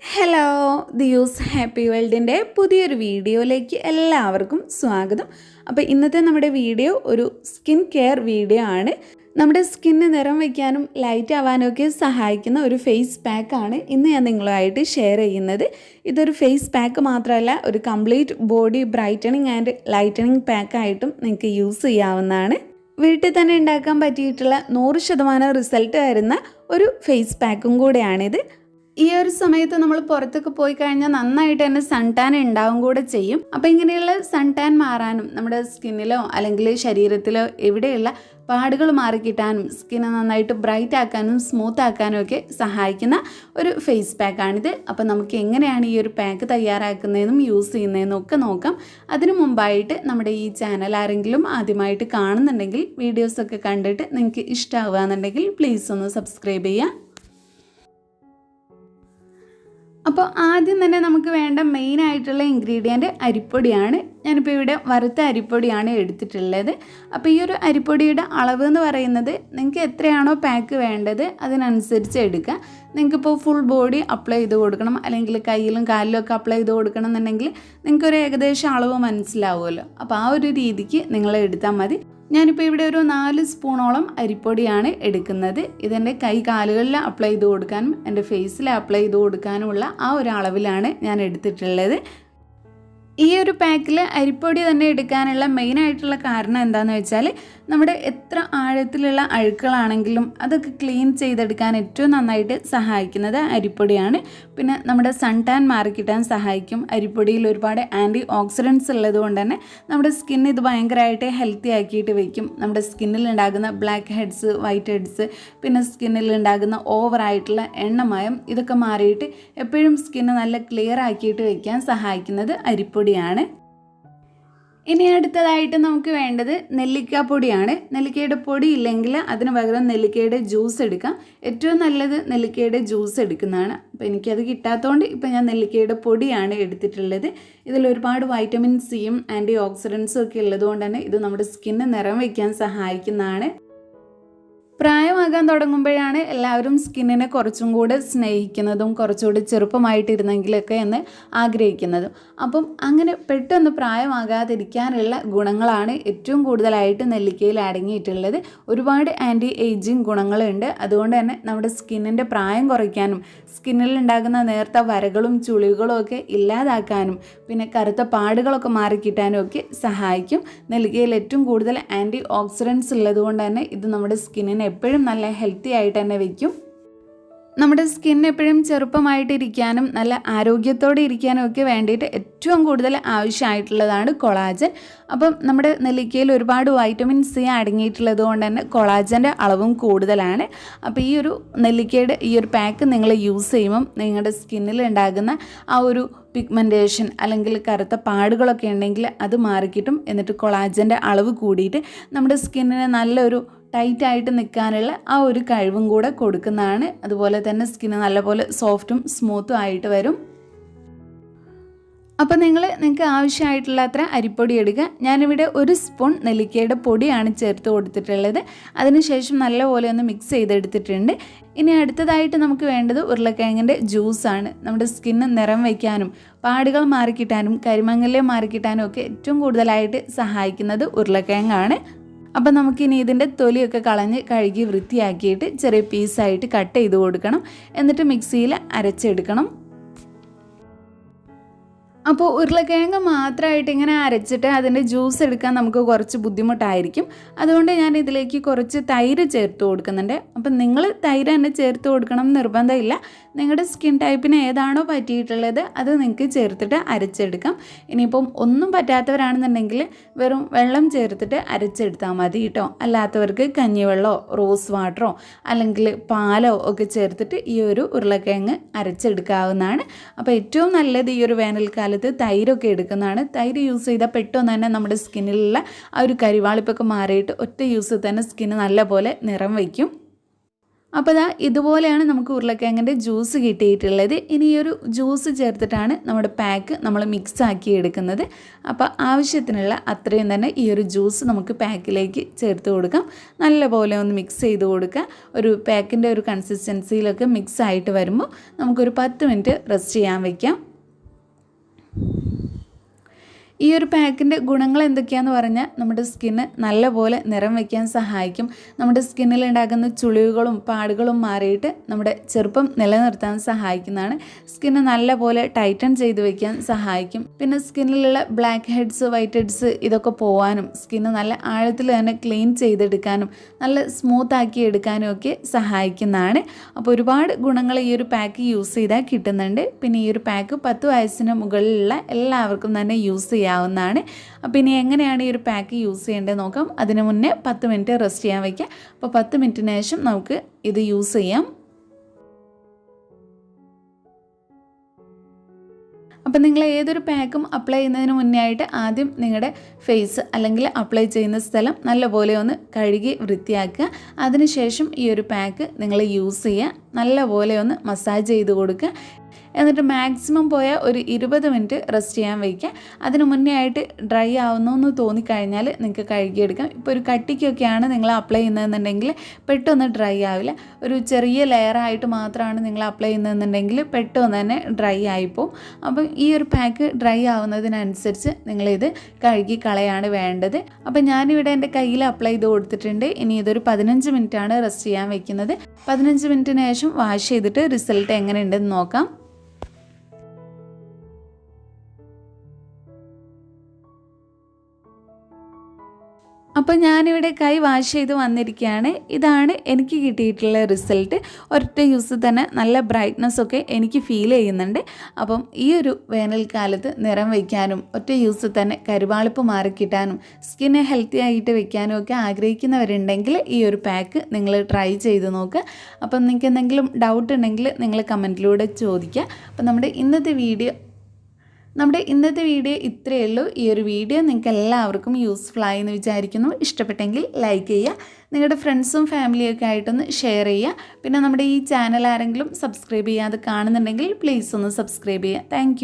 Hello ദിയൂസ് happy വേൾഡിൻ്റെ പുതിയൊരു വീഡിയോയിലേക്ക് എല്ലാവർക്കും സ്വാഗതം. അപ്പോൾ ഇന്നത്തെ നമ്മുടെ വീഡിയോ ഒരു സ്കിൻ കെയർ വീഡിയോ ആണ്. നമ്മുടെ സ്കിന്ന് നിറം വയ്ക്കാനും ലൈറ്റ് ആവാനും ഒക്കെ സഹായിക്കുന്ന ഒരു ഫേസ് പാക്കാണ് ഇന്ന് ഞാൻ നിങ്ങളുമായിട്ട് ഷെയർ ചെയ്യുന്നത്. ഇതൊരു ഫേസ് പാക്ക് മാത്രമല്ല, ഒരു complete body brightening and lightening പാക്കായിട്ടും നിങ്ങൾക്ക് യൂസ് ചെയ്യാവുന്നതാണ്. വീട്ടിൽ തന്നെ ഉണ്ടാക്കാൻ പറ്റിയിട്ടുള്ള 100% റിസൾട്ട് വരുന്ന ഒരു ഫേസ് പാക്കും കൂടെയാണിത്. ഈ ഒരു സമയത്ത് നമ്മൾ പുറത്തൊക്കെ പോയി കഴിഞ്ഞാൽ നന്നായിട്ട് തന്നെ സൺ ടാൻ ഉണ്ടാവും കൂടെ ചെയ്യും. അപ്പോൾ ഇങ്ങനെയുള്ള സൺ ടാൻ മാറാനും നമ്മുടെ സ്കിന്നിലോ അല്ലെങ്കിൽ ശരീരത്തിലോ എവിടെയുള്ള പാടുകൾ മാറിക്കിട്ടാനും സ്കിന്നെ നന്നായിട്ട് ബ്രൈറ്റ് ആക്കാനും സ്മൂത്ത് ആക്കാനും ഒക്കെ സഹായിക്കുന്ന ഒരു ഫേസ് പാക്കാണിത്. അപ്പോൾ നമുക്ക് എങ്ങനെയാണ് ഈ ഒരു പാക്ക് തയ്യാറാക്കുന്നതെന്നും യൂസ് ചെയ്യുന്നതെന്നും ഒക്കെ നോക്കാം. അതിനു മുമ്പായിട്ട് നമ്മുടെ ഈ ചാനൽ ആരെങ്കിലും ആദ്യമായിട്ട് കാണുന്നുണ്ടെങ്കിൽ വീഡിയോസൊക്കെ കണ്ടിട്ട് നിങ്ങൾക്ക് ഇഷ്ടമാവുകയെന്നുണ്ടെങ്കിൽ പ്ലീസ് ഒന്ന് സബ്സ്ക്രൈബ് ചെയ്യുക. അപ്പോൾ ആദ്യം തന്നെ നമുക്ക് വേണ്ട മെയിനായിട്ടുള്ള ഇൻഗ്രീഡിയൻറ്റ് അരിപ്പൊടിയാണ്. ഞാനിപ്പോൾ ഇവിടെ വറുത്ത അരിപ്പൊടിയാണ് എടുത്തിട്ടുള്ളത്. അപ്പോൾ ഈ ഒരു അരിപ്പൊടിയുടെ അളവ് എന്ന് പറയുന്നത് നിങ്ങൾക്ക് എത്രയാണോ പാക്ക് വേണ്ടത് അതിനനുസരിച്ച് എടുക്കുക. നിങ്ങൾക്കിപ്പോൾ ഫുൾ ബോഡി അപ്ലൈ ചെയ്ത് കൊടുക്കണം, അല്ലെങ്കിൽ കയ്യിലും കാലിലും ഒക്കെ അപ്ലൈ ചെയ്ത് കൊടുക്കണം എന്നുണ്ടെങ്കിൽ നിങ്ങൾക്കൊരു ഏകദേശം അളവ് മനസ്സിലാവുമല്ലോ. അപ്പോൾ ആ ഒരു രീതിക്ക് നിങ്ങൾ എടുത്താൽ മതി. ഞാനിപ്പോൾ ഇവിടെ ഒരു 4 സ്പൂണോളം അരിപ്പൊടിയാണ് എടുക്കുന്നത്. ഇതെൻ്റെ കൈ കാലുകളിൽ അപ്ലൈ ചെയ്ത് കൊടുക്കാനും എൻ്റെ ഫേസിൽ അപ്ലൈ ചെയ്ത് കൊടുക്കാനുമുള്ള ആ ഒരു അളവിലാണ് ഞാൻ എടുത്തിട്ടുള്ളത്. ഈ ഒരു പാക്കിൽ അരിപ്പൊടി തന്നെ എടുക്കാനുള്ള മെയിനായിട്ടുള്ള കാരണം എന്താണെന്ന് വെച്ചാൽ നമ്മുടെ എത്ര ആഴത്തിലുള്ള അഴുക്കുകളാണെങ്കിലും അതൊക്കെ ക്ലീൻ ചെയ്തെടുക്കാൻ ഏറ്റവും നന്നായിട്ട് സഹായിക്കുന്നത് അരിപ്പൊടിയാണ്. പിന്നെ നമ്മുടെ സൺ ടാൻ മാറിക്കിട്ടാൻ സഹായിക്കും. അരിപ്പൊടിയിൽ ഒരുപാട് ആൻറ്റി ഓക്സിഡൻസ് ഉള്ളത് കൊണ്ട് തന്നെ നമ്മുടെ സ്കിൻ ഇത് ഭയങ്കരമായിട്ട് ഹെൽത്തി ആക്കിയിട്ട് വയ്ക്കും. നമ്മുടെ സ്കിന്നിൽ ഉണ്ടാകുന്ന ബ്ലാക്ക് ഹെഡ്സ്, വൈറ്റ് ഹെഡ്സ്, പിന്നെ സ്കിന്നിൽ ഉണ്ടാകുന്ന ഓവറായിട്ടുള്ള എണ്ണമയം ഇതൊക്കെ മാറിയിട്ട് എപ്പോഴും സ്കിന്ന് നല്ല ക്ലിയർ ആക്കിയിട്ട് വയ്ക്കാൻ സഹായിക്കുന്നത് അരിപ്പൊടിയാണ്. ഇനി അടുത്തതായിട്ട് നമുക്ക് വേണ്ടത് നെല്ലിക്കാപ്പൊടിയാണ്. നെല്ലിക്കയുടെ പൊടി ഇല്ലെങ്കിൽ അതിന് പകരം നെല്ലിക്കയുടെ ജ്യൂസ് എടുക്കാം. ഏറ്റവും നല്ലത് നെല്ലിക്കയുടെ ജ്യൂസ് എടുക്കുന്നതാണ്. അപ്പോൾ എനിക്കത് കിട്ടാത്തതുകൊണ്ട് ഇപ്പോൾ ഞാൻ നെല്ലിക്കയുടെ പൊടിയാണ് എടുത്തിട്ടുള്ളത്. ഇതിൽ ഒരുപാട് വൈറ്റമിൻ സിയും ആൻറ്റി ഓക്സിഡൻസും ഒക്കെ ഉള്ളതുകൊണ്ട് തന്നെ ഇത് നമ്മുടെ സ്കിന്ന് നിറം വയ്ക്കാൻ സഹായിക്കുന്നതാണ്. പ്രായമാകാൻ തുടങ്ങുമ്പോഴാണ് എല്ലാവരും സ്കിന്നിനെ കുറച്ചും കൂടെ സ്നേഹിക്കുന്നതും കുറച്ചുകൂടി ചെറുപ്പമായിട്ടിരുന്നെങ്കിലൊക്കെ എന്ന് ആഗ്രഹിക്കുന്നതും. അപ്പം അങ്ങനെ പെട്ടെന്ന് പ്രായമാകാതിരിക്കാനുള്ള ഗുണങ്ങളാണ് ഏറ്റവും കൂടുതലായിട്ട് നെല്ലിക്കയിൽ അടങ്ങിയിട്ടുള്ളത്. ഒരുപാട് ആൻറ്റി ഏജിങ് ഗുണങ്ങളുണ്ട്. അതുകൊണ്ട് തന്നെ നമ്മുടെ സ്കിന്നിൻ്റെ പ്രായം കുറയ്ക്കാനും സ്കിന്നിൽ ഉണ്ടാകുന്ന നേർത്ത വരകളും ചുളിവുകളും ഒക്കെ ഇല്ലാതാക്കാനും പിന്നെ കറുത്ത പാടുകളൊക്കെ മാറിക്കിട്ടാനും ഒക്കെ സഹായിക്കും. നെല്ലിക്കയിൽ ഏറ്റവും കൂടുതൽ ആൻറ്റി ഓക്സിഡൻസ് ഉള്ളതുകൊണ്ട് തന്നെ ഇത് നമ്മുടെ സ്കിന്നിനെ എപ്പോഴും നല്ല ഹെൽത്തി ആയിട്ട് തന്നെ വയ്ക്കും. നമ്മുടെ സ്കിൻ എപ്പോഴും ചെറുപ്പമായിട്ടിരിക്കാനും നല്ല ആരോഗ്യത്തോടെ ഇരിക്കാനും ഒക്കെ വേണ്ടിയിട്ട് ഏറ്റവും കൂടുതൽ ആവശ്യമായിട്ടുള്ളതാണ് കൊളാജൻ. അപ്പം നമ്മുടെ നെല്ലിക്കയിൽ ഒരുപാട് വൈറ്റമിൻ സി അടങ്ങിയിട്ടുള്ളത് കൊണ്ട് തന്നെ കൊളാജൻ്റെ അളവും കൂടുതലാണ്. അപ്പോൾ ഈ ഒരു നെല്ലിക്കയുടെ ഈ ഒരു പാക്ക് നിങ്ങൾ യൂസ് ചെയ്യുമ്പം നിങ്ങളുടെ സ്കിന്നിൽ ഉണ്ടാകുന്ന ആ ഒരു പിഗ്മെൻറ്റേഷൻ അല്ലെങ്കിൽ കറുത്ത പാടുകളൊക്കെ ഉണ്ടെങ്കിൽ അത് മാറിക്കിട്ടും. എന്നിട്ട് കൊളാജൻ്റെ അളവ് കൂടിയിട്ട് നമ്മുടെ സ്കിന്നിന് നല്ലൊരു ടൈറ്റായിട്ട് നിൽക്കാനുള്ള ആ ഒരു കഴിവും കൂടെ കൊടുക്കുന്നതാണ്. അതുപോലെ തന്നെ സ്കിന്ന് നല്ലപോലെ സോഫ്റ്റും സ്മൂത്തും ആയിട്ട് വരും. അപ്പോൾ നിങ്ങൾക്ക് ആവശ്യമായിട്ടുള്ള അത്ര അരിപ്പൊടി എടുക്കുക. ഞാനിവിടെ 1 സ്പൂൺ നെല്ലിക്കയുടെ പൊടിയാണ് ചേർത്ത് കൊടുത്തിട്ടുള്ളത്. അതിനുശേഷം നല്ലപോലെ ഒന്ന് മിക്സ് ചെയ്തെടുത്തിട്ടുണ്ട്. ഇനി അടുത്തതായിട്ട് നമുക്ക് വേണ്ടത് ഉരുളക്കിഴങ്ങിൻ്റെ ജ്യൂസാണ്. നമ്മുടെ സ്കിന്ന് നിറം വയ്ക്കാനും പാടുകൾ മാറിക്കിട്ടാനും കരിമങ്ങലെ മാറിക്കിട്ടാനും ഒക്കെ ഏറ്റവും കൂടുതലായിട്ട് സഹായിക്കുന്നത് ഉരുളക്കിഴങ്ങാണ്. അപ്പോൾ നമുക്കിനി ഇതിൻ്റെ തൊലിയൊക്കെ കളഞ്ഞ് കഴുകി വൃത്തിയാക്കിയിട്ട് ചെറിയ പീസായിട്ട് കട്ട് ചെയ്ത് കൊടുക്കണം. എന്നിട്ട് മിക്സിയിൽ അരച്ചെടുക്കണം. അപ്പോൾ ഉരുളക്കിഴങ്ങ് മാത്രമായിട്ട് ഇങ്ങനെ അരച്ചിട്ട് അതിൻ്റെ ജ്യൂസ് എടുക്കാൻ നമുക്ക് കുറച്ച് ബുദ്ധിമുട്ടായിരിക്കും. അതുകൊണ്ട് ഞാൻ ഇതിലേക്ക് കുറച്ച് തൈര് ചേർത്ത് കൊടുക്കുന്നുണ്ട്. അപ്പം നിങ്ങൾ തൈര് തന്നെ ചേർത്ത് കൊടുക്കണം നിർബന്ധമില്ല. നിങ്ങളുടെ സ്കിൻ ടൈപ്പിന് ഏതാണോ പറ്റിയിട്ടുള്ളത് അത് നിങ്ങൾക്ക് ചേർത്തിട്ട് അരച്ചെടുക്കാം. ഇനിയിപ്പം ഒന്നും പറ്റാത്തവരാണെന്നുണ്ടെങ്കിൽ വെറും വെള്ളം ചേർത്തിട്ട് അരച്ചെടുത്താൽ മതി കേട്ടോ. അല്ലാത്തവർക്ക് കഞ്ഞിവെള്ളമോ റോസ് വാട്ടറോ അല്ലെങ്കിൽ പാലോ ഒക്കെ ചേർത്തിട്ട് ഈ ഒരു ഉരുളക്കിഴങ്ങ് അരച്ചെടുക്കാവുന്നതാണ്. അപ്പോൾ ഏറ്റവും നല്ലത് ഈ ഒരു വേനൽക്കാലത്ത് തൈരൊക്കെ എടുക്കുന്നതാണ്. തൈര് യൂസ് ചെയ്താൽ പെട്ടെന്ന് തന്നെ നമ്മുടെ സ്കിന്നിലുള്ള ആ ഒരു കരിവാളിപ്പൊക്കെ മാറിയിട്ട് ഒറ്റ യൂസ് തന്നെ സ്കിന്ന് നല്ലപോലെ നിറം വയ്ക്കും. അപ്പോൾ ദാ ഇതുപോലെയാണ് നമുക്ക് ഉരുളക്കിഴങ്ങിൻ്റെ ജ്യൂസ് കിട്ടിയിട്ടുള്ളത്. ഇനി ഈ ഒരു ജ്യൂസ് ചേർത്തിട്ടാണ് നമ്മുടെ പാക്ക് നമ്മൾ മിക്സ് ആക്കി എടുക്കുന്നത്. അപ്പോൾ ആവശ്യത്തിനുള്ള അത്രയും തന്നെ ഈ ഒരു ജ്യൂസ് നമുക്ക് പാക്കിലേക്ക് ചേർത്ത് കൊടുക്കാം. നല്ലപോലെ ഒന്ന് മിക്സ് ചെയ്ത് കൊടുക്കുക. ഒരു പാക്കിൻ്റെ ഒരു കൺസിസ്റ്റൻസിയിലൊക്കെ മിക്സ് ആയിട്ട് വരുമ്പോൾ നമുക്കൊരു 10 മിനിറ്റ് റെസ്റ്റ് ചെയ്യാൻ വയ്ക്കാം. ഈ ഒരു പാക്കിൻ്റെ ഗുണങ്ങൾ എന്തൊക്കെയാണെന്ന് പറഞ്ഞാൽ നമ്മുടെ സ്കിന്ന് നല്ലപോലെ നിറം വയ്ക്കാൻ സഹായിക്കും. നമ്മുടെ സ്കിന്നിൽ ഉണ്ടാകുന്ന ചുളിവുകളും പാടുകളും മാറിയിട്ട് നമ്മുടെ ചെറുപ്പം നിലനിർത്താൻ സഹായിക്കുന്നതാണ്. സ്കിന്ന് നല്ലപോലെ ടൈറ്റൻ ചെയ്ത് വയ്ക്കാൻ സഹായിക്കും. പിന്നെ സ്കിന്നിലുള്ള ബ്ലാക്ക് ഹെഡ്സ്, വൈറ്റ് ഹെഡ്സ് ഇതൊക്കെ പോകാനും സ്കിന്ന് നല്ല ആഴത്തിൽ തന്നെ ക്ലീൻ ചെയ്തെടുക്കാനും നല്ല സ്മൂത്ത് ആക്കി എടുക്കാനും ഒക്കെ സഹായിക്കുന്നതാണ്. അപ്പോൾ ഒരുപാട് ഗുണങ്ങൾ ഈ ഒരു പാക്ക് യൂസ് ചെയ്താൽ കിട്ടുന്നുണ്ട്. പിന്നെ ഈ ഒരു പാക്ക് 10 വയസ്സിന് മുകളിലുള്ള എല്ലാവർക്കും തന്നെ യൂസ് ചെയ്യാവുന്നതാണ്. അപ്പോൾ ഇനി എങ്ങനെയാണ് ഈ ഒരു പാക്ക് യൂസ് ചെയ്യേണ്ടത് നോക്കാം. അതിന് മുന്നേ 10 മിനിറ്റ് റെസ്റ്റ് ചെയ്യാൻ വയ്ക്കാം. അപ്പോൾ 10 മിനിറ്റിന് ശേഷം നമുക്ക് ഇത് യൂസ് ചെയ്യാം. അപ്പോൾ നിങ്ങൾ ഏതൊരു പാക്കും അപ്ലൈ ചെയ്യുന്നതിന് മുന്നേ ആയിട്ട് ആദ്യം നിങ്ങളുടെ ഫേസ് അല്ലെങ്കിൽ അപ്ലൈ ചെയ്യുന്ന സ്ഥലം നല്ലപോലെ ഒന്ന് കഴുകി വൃത്തിയാക്കുക. അതിനുശേഷം ഈ ഒരു പാക്ക് നിങ്ങൾ യൂസ് ചെയ്യുക. നല്ലപോലെ ഒന്ന് മസാജ് ചെയ്ത് കൊടുക്കുക. എന്നിട്ട് മാക്സിമം പോയാൽ ഒരു 20 മിനിറ്റ് റെസ്റ്റ് ചെയ്യാൻ വയ്ക്കുക. അതിന് മുന്നേ ആയിട്ട് ഡ്രൈ ആവുന്നു എന്ന് തോന്നിക്കഴിഞ്ഞാൽ നിങ്ങൾക്ക് കഴുകിയെടുക്കാം. ഇപ്പോൾ ഒരു കട്ടിക്കൊക്കെയാണ് നിങ്ങൾ അപ്ലൈ ചെയ്യുന്നതെന്നുണ്ടെങ്കിൽ പെട്ടെന്ന് ഡ്രൈ ആവില്ല. ഒരു ചെറിയ ലെയറായിട്ട് മാത്രമാണ് നിങ്ങൾ അപ്ലൈ ചെയ്യുന്നതെന്നുണ്ടെങ്കിൽ പെട്ടെന്ന് തന്നെ ഡ്രൈ ആയിപ്പോവും. അപ്പം ഈ ഒരു പാക്ക് ഡ്രൈ ആവുന്നതിനനുസരിച്ച് നിങ്ങളിത് കഴുകി കളയാണ് വേണ്ടത്. അപ്പം ഞാനിവിടെ എൻ്റെ കയ്യിൽ അപ്ലൈ ചെയ്ത് കൊടുത്തിട്ടുണ്ട്. ഇനി ഇതൊരു 15 മിനിറ്റാണ് റെസ്റ്റ് ചെയ്യാൻ വയ്ക്കുന്നത്. 15 മിനിറ്റിന് ശേഷം വാഷ് ചെയ്തിട്ട് റിസൾട്ട് എങ്ങനെയുണ്ടെന്ന് നോക്കാം. അപ്പോൾ ഞാനിവിടെ കൈ വാഷ് ചെയ്ത് വന്നിരിക്കുകയാണ്. ഇതാണ് എനിക്ക് കിട്ടിയിട്ടുള്ള റിസൾട്ട്. ഒറ്റ യൂസ് തന്നെ നല്ല ബ്രൈറ്റ്നസ് ഒക്കെ എനിക്ക് ഫീൽ ചെയ്യുന്നുണ്ട്. അപ്പം ഈ ഒരു വേനൽക്കാലത്ത് നിറം വയ്ക്കാനും ഒറ്റ യൂസ് തന്നെ കരുവാളിപ്പ് മാറിക്കിട്ടാനും സ്കിന്നെ ഹെൽത്തി ആയിട്ട് വെക്കാനും ഒക്കെ ആഗ്രഹിക്കുന്നവരുണ്ടെങ്കിൽ ഈ ഒരു പാക്ക് നിങ്ങൾ ട്രൈ ചെയ്ത് നോക്കുക. അപ്പം നിങ്ങൾക്ക് എന്തെങ്കിലും ഡൗട്ട് ഉണ്ടെങ്കിൽ നിങ്ങൾ കമൻറ്റിലൂടെ ചോദിക്കുക. അപ്പം നമ്മുടെ ഇന്നത്തെ വീഡിയോ ഇത്രയേ ഉള്ളൂ. ഈ ഒരു വീഡിയോ നിങ്ങൾക്ക് എല്ലാവർക്കും യൂസ്ഫുൾ ആയി എന്ന് വിചാരിക്കുന്നു. ഇഷ്ടപ്പെട്ടെങ്കിൽ ലൈക്ക് ചെയ്യുക. നിങ്ങളുടെ ഫ്രണ്ട്സും ഫാമിലിയൊക്കെ ആയിട്ടൊന്ന് ഷെയർ ചെയ്യുക. പിന്നെ നമ്മുടെ ഈ ചാനൽ ആരെങ്കിലും സബ്സ്ക്രൈബ് ചെയ്യാതെ കാണുന്നുണ്ടെങ്കിൽ പ്ലീസ് ഒന്ന് സബ്സ്ക്രൈബ് ചെയ്യുക. താങ്ക്